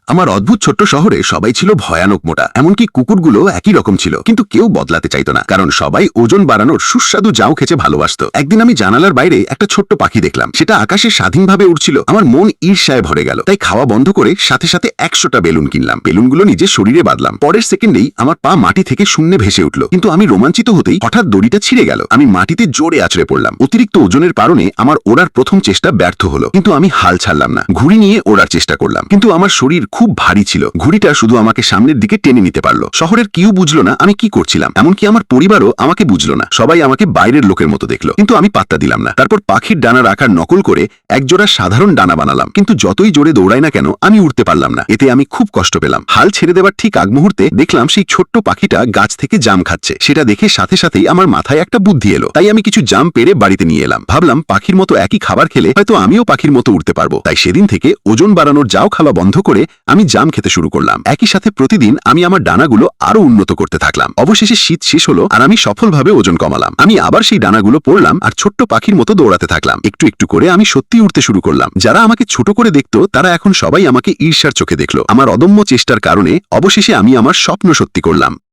আমার অদ্ভুত ছোট্ট শহরে সবাই ছিল ভয়ানক মোটা, এমনকি কুকুরগুলো একই রকম ছিল, কিন্তু কেউ বদলাতে চাইতো না, কারণ সবাই ওজন বাড়ানোর সুস্বাদু জাউ খেতে ভালোবাসত। একদিন আমি জানালার বাইরে একটা ছোট্ট পাখি দেখলাম, সেটা আকাশে স্বাধীনভাবে উড়ছিল। আমার মন ঈর্ষায় ভরে গেল, তাই খাওয়া বন্ধ করে সাথে সাথে 100টা বেলুন কিনলাম। বেলুনগুলো নিজের শরীরে বাঁধলাম। পরের সেকেন্ডেই আমার পা মাটি থেকে শূন্যে ভেসে উঠল, কিন্তু আমি রোমাঞ্চিত হতেই হঠাৎ দড়িটা ছিঁড়ে গেল। আমি মাটিতে জোরে আছড়ে পড়লাম। অতিরিক্ত ওজনের কারণে আমার ওড়ার প্রথম চেষ্টা ব্যর্থ হলো, কিন্তু আমি হাল ছাড়লাম না। ঘুড়ি নিয়ে ওড়ার চেষ্টা করলাম, কিন্তু আমার শরীর খুব ভারী ছিল। ঘুড়িটা শুধু আমাকে সামনের দিকে টেনে নিতে পারলো। শহরের কেউ বুঝলো না আমি কি করছিলাম, এমনকি আমার পরিবারও আমাকে বুঝলো না। সবাই আমাকে বাইরের লোকের মতো দেখলো, কিন্তু আমি পাত্তা দিলাম না। তারপর পাখির ডানা রাখার নকল করে একজোড়া সাধারণ ডানা বানালাম, কিন্তু যতই জোরে দৌড়াই না কেন আমি উঠতে পারলাম না। এতে আমি খুব কষ্ট পেলাম। হাল ছেড়ে দেবার ঠিক আগ মুহূর্তে দেখলাম সেই ছোট্ট পাখিটা গাছ থেকে জাম খাচ্ছে। সেটা দেখে সাথে সাথেই আমার মাথায় একটা বুদ্ধি এলো। তাই আমি কিছু জাম পেড়ে বাড়িতে নিয়ে এলাম। ভাবলাম পাখির মতো একই খাবার খেলে হয়তো আমিও পাখির মতো উঠতে পারবো। তাই সেদিন থেকে ওজন বাড়ানোর জাউ খাওয়া বন্ধ করে আমি জাম খেতে শুরু করলাম। একই সাথে প্রতিদিন আমি আমার ডানাগুলো আরো উন্নত করতে থাকলাম। অবশেষে শীত শেষ হলো আর আমি সফলভাবে ওজন কমালাম। আমি আবার সেই ডানাগুলো পরলাম আর ছোট্ট পাখির মতো দৌড়াতে থাকলাম। একটু একটু করে আমি সত্যি উঠতে শুরু করলাম। যারা আমাকে ছোট করে দেখতো তারা এখন সবাই আমাকে ঈর্ষার চোখে দেখলো। আমার অদম্য চেষ্টার কারণে অবশেষে আমি আমার স্বপ্ন সত্যি করলাম।